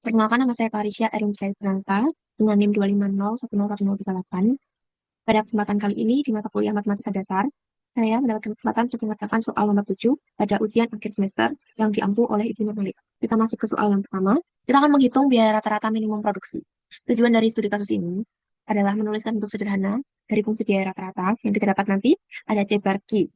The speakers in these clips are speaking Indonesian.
Perkenalkan, nama saya Karisya Erin Pranata dengan NIM 250101038. Pada kesempatan kali ini di mata kuliah Matematika Dasar, saya mendapatkan kesempatan untuk mengerjakan soal nomor 7 pada ujian akhir semester yang diampu oleh Ibu Nurmalik. Kita masuk ke soal yang pertama. Kita akan menghitung biaya rata-rata minimum produksi. Tujuan dari studi kasus ini adalah menuliskan bentuk sederhana dari fungsi biaya rata-rata yang kita dapat nanti ada C bar Q.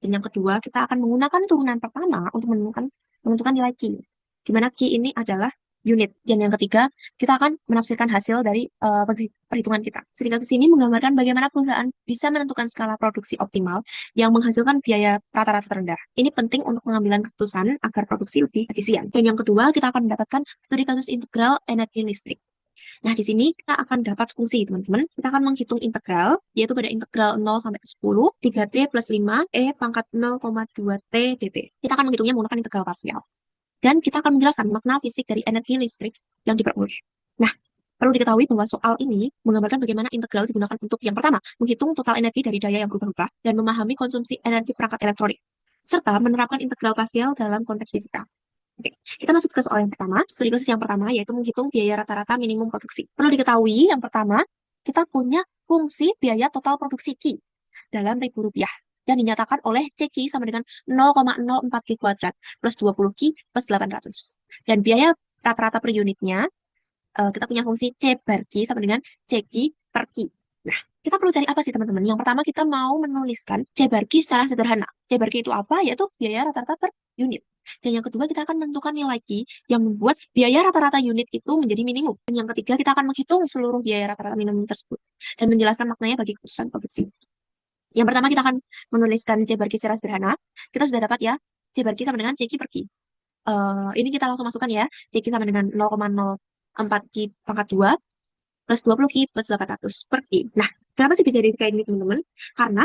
Dan yang kedua, kita akan menggunakan turunan pertama untuk menentukan nilai Q, di mana Q ini adalah unit. Dan yang ketiga, kita akan menafsirkan hasil dari perhitungan kita. Studi kasus ini menggambarkan bagaimana perusahaan bisa menentukan skala produksi optimal yang menghasilkan biaya rata-rata terendah. Ini penting untuk pengambilan keputusan agar produksi lebih efisien. Dan yang kedua, kita akan mendapatkan studi kasus integral energi listrik. Nah, di sini kita akan dapat fungsi, teman-teman. Kita akan menghitung integral, yaitu pada integral 0 sampai 10, 3T plus 5, E pangkat 0,2T dt. Kita akan menghitungnya menggunakan integral parsial. Dan kita akan menjelaskan makna fisik dari energi listrik yang diperoleh. Nah, perlu diketahui bahwa soal ini menggambarkan bagaimana integral digunakan untuk yang pertama, menghitung total energi dari daya yang berubah-ubah dan memahami konsumsi energi perangkat elektronik, serta menerapkan integral parsial dalam konteks fisika. Oke, kita masuk ke soal yang pertama. Studi kasus yang pertama yaitu menghitung biaya rata-rata minimum produksi. Perlu diketahui yang pertama, kita punya fungsi biaya total produksi Q dalam ribu rupiah yang dinyatakan oleh CQ sama dengan 0,04 Q kuadrat plus 20 Q plus 800. Dan biaya rata-rata per unitnya, kita punya fungsi C bar Q sama dengan CQ per Q. Nah, kita perlu cari apa sih teman-teman? Yang pertama kita mau menuliskan C bar Q secara sederhana. C bar Q itu apa? Yaitu biaya rata-rata per unit. Dan yang kedua kita akan menentukan nilai Q yang membuat biaya rata-rata unit itu menjadi minimum. Dan yang ketiga kita akan menghitung seluruh biaya rata-rata minimum tersebut dan menjelaskan maknanya bagi keputusan produksi. Yang pertama kita akan menuliskan C bar Q secara sederhana. Kita sudah dapat ya C bar Q sama dengan CQ per Q. Ini kita langsung masukkan ya. CQ sama dengan 0,04 Q pangkat 2 plus 20 Q plus 800 per Q. Nah, kenapa sih bisa jadi kayak ini teman-teman? Karena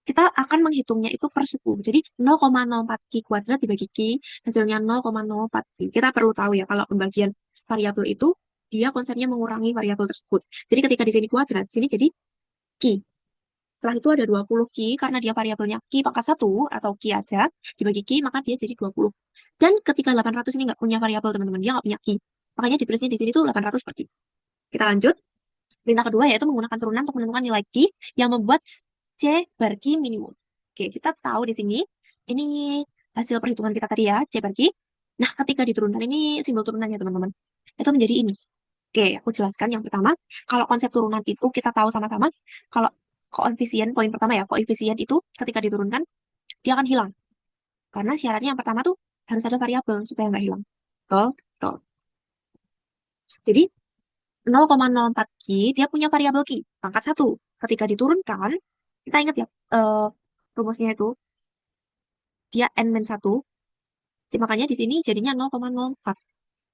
kita akan menghitungnya itu per suku. Jadi 0,04 Q kuadrat dibagi Q, hasilnya 0,04 Q. Kita perlu tahu ya, kalau pembagian variabel itu, dia konsepnya mengurangi variabel tersebut. Jadi ketika di sini kuadrat, sini jadi Q. Setelah itu ada 20 Q, karena dia variabelnya Q pangkat 1, atau Q aja, dibagi Q, maka dia jadi 20. Dan ketika 800 ini nggak punya variabel, teman-teman, dia nggak punya Q. Makanya ditulisnya di sini tuh 800 per Q. Kita lanjut. Perintah kedua yaitu menggunakan turunan untuk menentukan nilai Q yang membuat C bar Q minimum. Oke, kita tahu di sini, ini hasil perhitungan kita tadi ya, C bar Q. Nah, ketika diturunkan, ini simbol turunannya teman-teman. Itu menjadi ini. Oke, aku jelaskan yang pertama. Kalau konsep turunan itu kita tahu sama-sama, kalau koefisien, poin pertama ya, koefisien itu ketika diturunkan, dia akan hilang. Karena syaratnya yang pertama tuh harus ada variabel supaya nggak hilang. Betul, betul. Jadi, 0,04 Q, dia punya variabel Q, pangkat 1. Ketika diturunkan, kita ingat ya, rumusnya itu, dia N-1. Jadi, makanya di sini jadinya 0,04.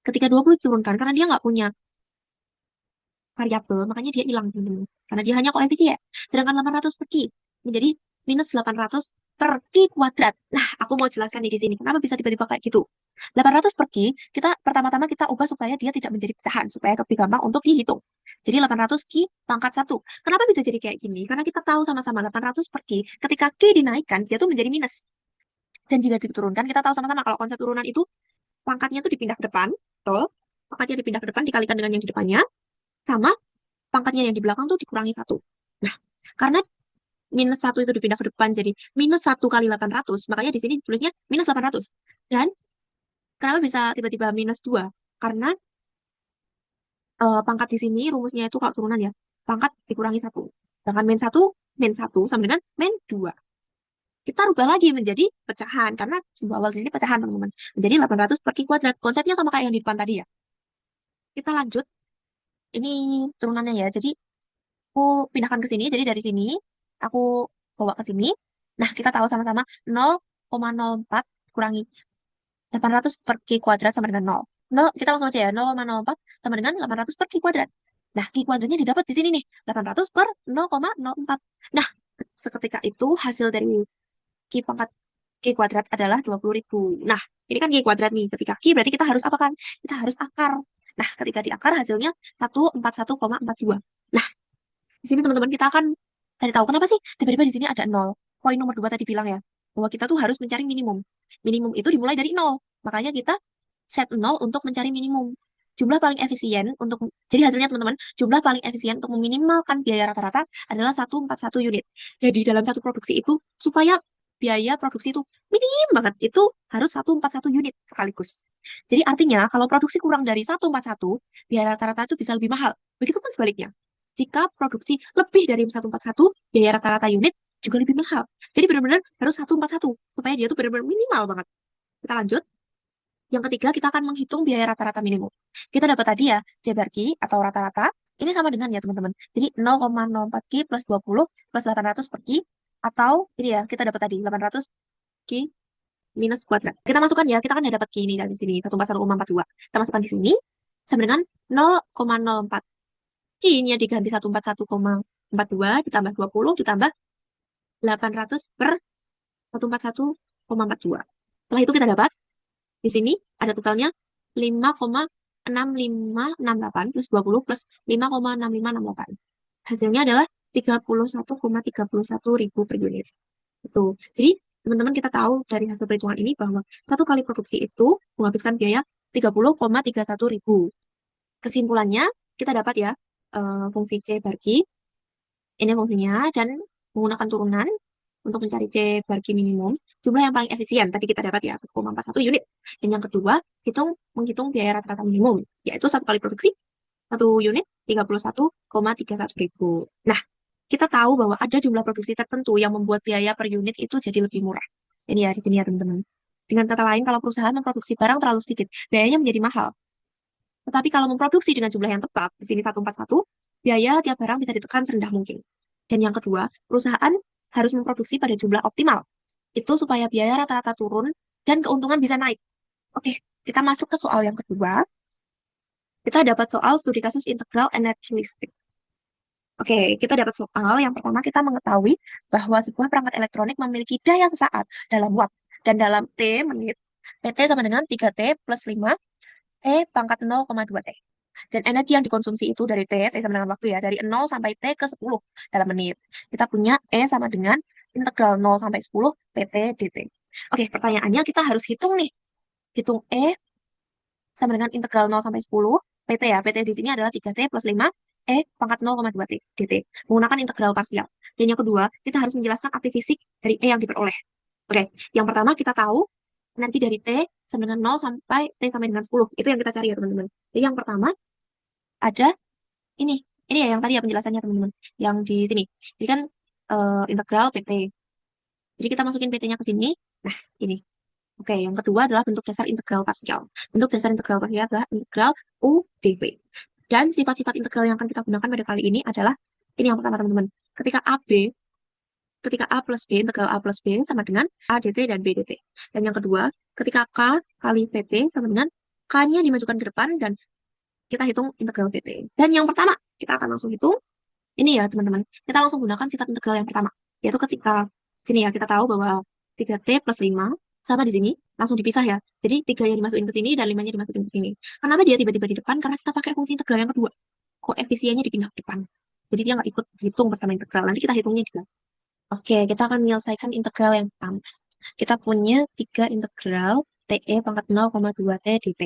Ketika 20 diturunkan, karena dia nggak punya variabel, makanya dia hilang. Karena dia hanya koefisien. Sedangkan 800 per Q menjadi minus 800 per Q kuadrat. Nah, aku mau jelaskan di sini. Kenapa bisa tiba-tiba kayak gitu? 800 per Q, kita pertama-tama kita ubah supaya dia tidak menjadi pecahan, supaya lebih gampang untuk dihitung. Jadi 800 Q pangkat 1. Kenapa bisa jadi kayak gini? Karena kita tahu sama-sama 800 per Q, ketika Q dinaikkan, dia tuh menjadi minus. Dan jika diturunkan, kita tahu sama-sama kalau konsep turunan itu pangkatnya tuh dipindah ke depan, betul? Pangkatnya dipindah ke depan dikalikan dengan yang di depannya, sama pangkatnya yang di belakang tuh dikurangi 1. Nah, karena minus 1 itu dipindah ke depan jadi minus 1 kali 800, makanya di sini tulisnya minus 800. Dan kenapa bisa tiba-tiba minus 2? Karena pangkat di sini rumusnya itu kalau turunan ya, pangkat dikurangi 1. Sedangkan min 1 sama dengan min 2. Kita rubah lagi menjadi pecahan, karena simbol awal di sini pecahan, teman-teman. Menjadi 800 per Q kuadrat. Konsepnya sama kayak yang di depan tadi ya. Kita lanjut. Ini turunannya ya. Jadi, aku pindahkan ke sini. Jadi, dari sini, aku bawa ke sini. Nah, kita tahu sama-sama 0,04 kurangi 800 per Q kuadrat sama dengan 0. 0, kita langsung aja ya. 0,04 sama dengan 800 per Q kuadrat. Nah, Q kuadratnya didapat di sini nih. 800 per 0,04. Nah, seketika itu hasil dari Q pangkat Q kuadrat adalah 20.000. Nah, ini kan Q kuadrat nih. Ketika Q berarti kita harus apa kan? Kita harus akar. Nah, ketika diakar hasilnya 141,42. Nah, di sini teman-teman kita akan cari tahu kenapa sih tiba-tiba di sini ada 0. Poin nomor 2 tadi bilang ya, bahwa kita tuh harus mencari minimum. Minimum itu dimulai dari 0. Makanya kita set 0 untuk mencari minimum. jumlah paling efisien untuk, jadi hasilnya teman-teman, jumlah paling efisien untuk meminimalkan biaya rata-rata adalah 141 unit. Jadi dalam satu produksi itu, supaya biaya produksi itu minim banget, itu harus 141 unit sekaligus. Jadi artinya, kalau produksi kurang dari 141, biaya rata-rata itu bisa lebih mahal. Begitupun sebaliknya. Jika produksi lebih dari 141, biaya rata-rata unit juga lebih mahal. Jadi benar-benar harus 141, supaya dia tuh benar-benar minimal banget. Kita lanjut. Yang ketiga, kita akan menghitung biaya rata-rata minimum. Kita dapat tadi ya, C bar Q atau rata-rata, ini sama dengan ya teman-teman. Jadi 0,04 Q plus 20 plus 800 per Q, atau ini ya, kita dapat tadi 800 Q minus kuadrat. Kita masukkan ya, kita kan udah dapat Q ini dari sini, 141,42. Kita masukkan di sini, sama dengan 0,04. Q ini ya diganti 141,42, ditambah 20, ditambah 800 per 141,42. Setelah itu kita dapat di sini ada totalnya 5,6568 plus 20 plus 5,6568. Hasilnya adalah 31,31 ribu per unit. Itu. Jadi, teman-teman kita tahu dari hasil perhitungan ini bahwa satu kali produksi itu menghabiskan biaya 30,31 ribu. Kesimpulannya, kita dapat ya fungsi C bar Q. Ini fungsinya, dan menggunakan turunan untuk mencari C bar Q minimum, jumlah yang paling efisien tadi kita dapat ya 1,41 unit. Dan yang kedua, menghitung biaya rata-rata minimum, yaitu satu kali produksi, satu unit 31,31 ribu. Nah, kita tahu bahwa ada jumlah produksi tertentu yang membuat biaya per unit itu jadi lebih murah. Ini ya di sini ya teman-teman. Dengan kata lain, kalau perusahaan memproduksi barang terlalu sedikit, biayanya menjadi mahal. Tetapi kalau memproduksi dengan jumlah yang tepat, di sini 141, biaya tiap barang bisa ditekan serendah mungkin. Dan yang kedua, perusahaan harus memproduksi pada jumlah optimal. Itu supaya biaya rata-rata turun dan keuntungan bisa naik. Oke, kita masuk ke soal yang kedua. Kita dapat soal studi kasus integral energi listrik. Oke, kita dapat soal yang pertama, kita mengetahui bahwa sebuah perangkat elektronik memiliki daya sesaat dalam watt dan dalam T menit. PT sama dengan 3T plus 5 T pangkat 0,2 T. Dan energi yang dikonsumsi itu dari T sama dengan waktu ya, dari 0 sampai T ke 10 dalam menit. Kita punya E sama dengan integral 0 sampai 10 PT dt. Oke, pertanyaannya kita harus hitung nih. Hitung E sama dengan integral 0 sampai 10 PT ya. PT di sini adalah 3T plus 5 E pangkat 0,2 T dt. Menggunakan integral parsial. Dan yang kedua, kita harus menjelaskan arti fisik dari E yang diperoleh. Oke, yang pertama kita tahu energi dari T sama dengan 0 sampai T sampai dengan 10. Itu yang kita cari ya teman-teman. Jadi yang pertama ada ini. Ini ya yang tadi ya penjelasannya teman-teman. Yang di sini. Jadi kan integral PT. Jadi kita masukin PT-nya ke sini. Nah, ini. Oke, yang kedua adalah bentuk dasar integral parsial. Bentuk dasar integral parsial adalah integral U dV. Dan sifat-sifat integral yang akan kita gunakan pada kali ini adalah ini yang pertama teman-teman. Ketika A plus B, integral A plus B sama dengan A dt dan B dt. Dan yang kedua, ketika K kali PT sama dengan K-nya dimajukan ke depan dan kita hitung integral PT. Dan yang pertama, kita akan langsung hitung. Ini ya teman-teman, kita langsung gunakan sifat integral yang pertama. Yaitu ketika, sini ya, kita tahu bahwa 3T plus 5 sama di sini, langsung dipisah ya. Jadi 3 yang dimasukin ke sini dan 5-nya dimasukin ke sini. Kenapa dia tiba-tiba di depan? Karena kita pakai fungsi integral yang kedua. Koefisiennya dipindah ke depan. Jadi dia nggak ikut hitung bersama integral. Nanti kita hitungnya juga. Oke, kita akan menyelesaikan integral yang pertama. Kita punya 3 integral TE pangkat 0,2 T dt.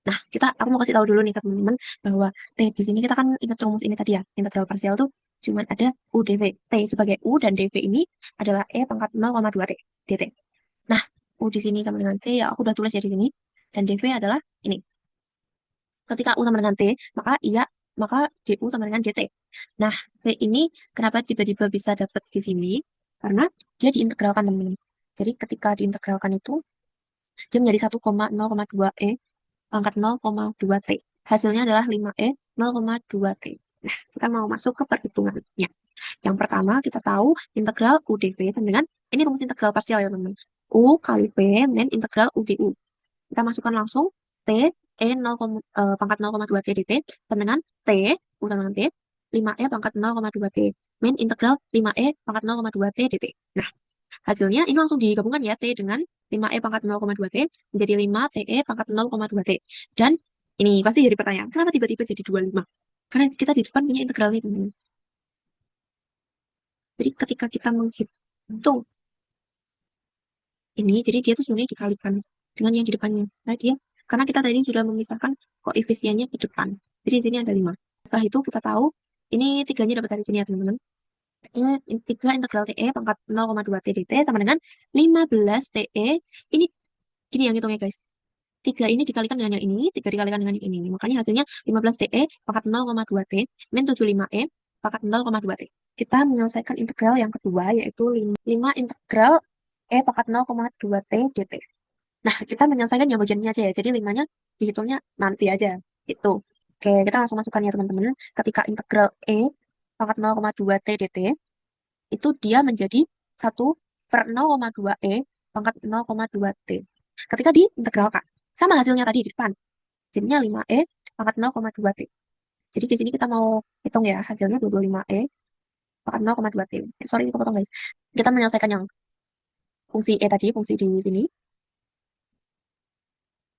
Nah, aku mau kasih tahu dulu nih ke teman-teman bahwa T di sini kita kan ingat rumus ini tadi ya. Integral parsial tuh cuma ada U dV. T sebagai U dan dV ini adalah E pangkat 0,2 T dt. Nah, U di sini sama dengan T ya aku udah tulis ya di sini. Dan dV adalah ini. Ketika U sama dengan T, maka DU sama dengan DT. Nah, T ini kenapa tiba-tiba bisa dapat di sini? Karena dia diintegralkan teman-teman. Jadi ketika diintegralkan itu dia menjadi 1,0,2 E pangkat 0,2 T. Hasilnya adalah 5E 0,2 T. Nah, kita mau masuk ke perhitungannya. Yang pertama, kita tahu integral U dV sama dengan, ini rumus integral parsial ya teman-teman. U kali V min integral U du. Kita masukkan langsung T, E 0, pangkat 0,2 T dt, sama dengan T, U sama dengan T, 5E pangkat 0,2 T, min integral 5E pangkat 0,2 T dt. Nah, hasilnya ini langsung digabungkan ya, T dengan 5E pangkat 0,2 T menjadi 5 TE pangkat 0,2 T. Dan ini pasti jadi pertanyaan, kenapa tiba-tiba jadi 25? Karena kita di depan punya integralnya ini. Jadi ketika kita menghitung ini, jadi dia tuh sebenarnya dikalikan dengan yang di depannya. Nah, dia Karena kita tadi sudah memisahkan koefisiennya ke depan. Jadi di sini ada 5. Setelah itu kita tahu ini 3-nya dapat dari sini ya teman-teman. Ini 3 integral TE pangkat 0,2 T dt sama dengan 15 TE. Ini gini yang hitungnya guys. 3 ini dikalikan dengan yang ini, 3 dikalikan dengan yang ini. Makanya hasilnya 15 TE pangkat 0,2 T min 75E pangkat 0,2 T. Kita menyelesaikan integral yang kedua yaitu 5 integral E pangkat 0,2 T dt. Nah, kita menyelesaikan yang bagian ini aja ya. Jadi 5-nya dihitungnya nanti aja. Itu. Oke, kita langsung masukkan ya teman-teman. Ketika integral E pangkat 0,2 T dt, itu dia menjadi 1/0,2 E pangkat 0,2 T. Ketika diintegralkan, sama hasilnya tadi di depan. Jadinya 5E pangkat 0,2 T. Jadi di sini kita mau hitung ya, hasilnya 25E pangkat 0,2 T. Sorry, ini kepotong guys. Kita menyelesaikan yang fungsi E tadi, fungsi di sini.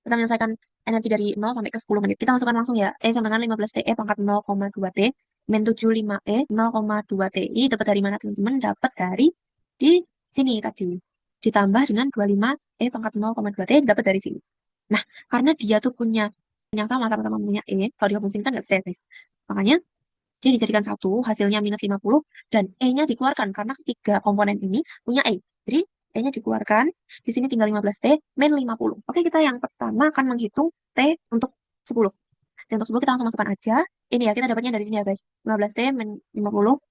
Kita menyelesaikan energi dari 0 sampai ke 10 menit. Kita masukkan langsung ya. E sama dengan 15 TE pangkat 0,2 T min 75E 0,2 TI. Dapat dari mana teman-teman? Dapat dari di sini tadi. Ditambah dengan 25E pangkat 0,2 T dapat dari sini. Nah, karena dia tuh punya yang sama-sama punya E, kalau dihapuskan kan nggak bisa ya guys. Makanya dia dijadikan satu, hasilnya minus 50, dan E-nya dikeluarkan karena ketiga komponen ini punya E. Jadi E-nya dikeluarkan, di sini tinggal 15T, min 50. Oke, kita yang pertama akan menghitung T untuk 10. Dan untuk 10 kita langsung masukkan aja. Ini ya, kita dapatnya dari sini ya guys. 15T min 50,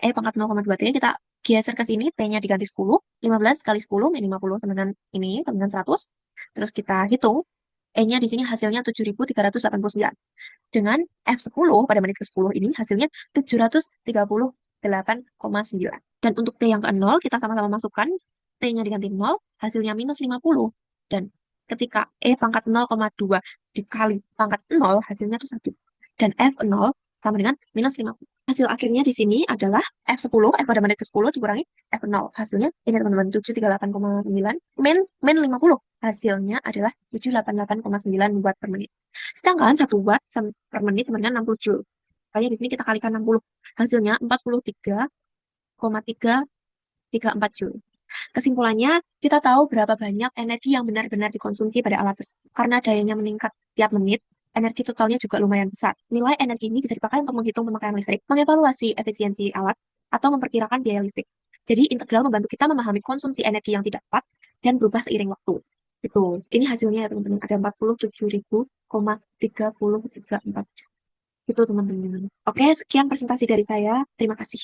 E pangkat 0,2T, kita geser ke sini, T-nya diganti 10. 15 kali 10, min 50 sama dengan ini, sama dengan 100. Terus kita hitung, E-nya di sini hasilnya 7.389. Dengan F10 pada menit ke-10 ini hasilnya 738,9. Dan untuk T yang ke-0 kita sama-sama masukkan. T-nya diganti 0, hasilnya minus 50. Dan ketika E pangkat 0,2 dikali pangkat 0, hasilnya itu 1. Dan F0 sama dengan minus 50. Hasil akhirnya di sini adalah F10, F pada menit ke-10 dikurangi F0. Hasilnya ini teman-teman 738,9 min 50. Hasilnya adalah 788,9 watt per menit. Sedangkan 1 watt per menit sama dengan 60 joule. Makanya di sini kita kalikan 60. Hasilnya 43,334 joule. Kesimpulannya, kita tahu berapa banyak energi yang benar-benar dikonsumsi pada alat tersebut. Karena dayanya meningkat tiap menit, energi totalnya juga lumayan besar. Nilai energi ini bisa dipakai untuk menghitung pemakaian listrik, mengevaluasi efisiensi alat, atau memperkirakan biaya listrik. Jadi, integral membantu kita memahami konsumsi energi yang tidak tepat dan berubah seiring waktu. Itu. Ini hasilnya ya teman-teman. Ada 47.000,3034. Itu teman-teman. Oke, sekian presentasi dari saya. Terima kasih.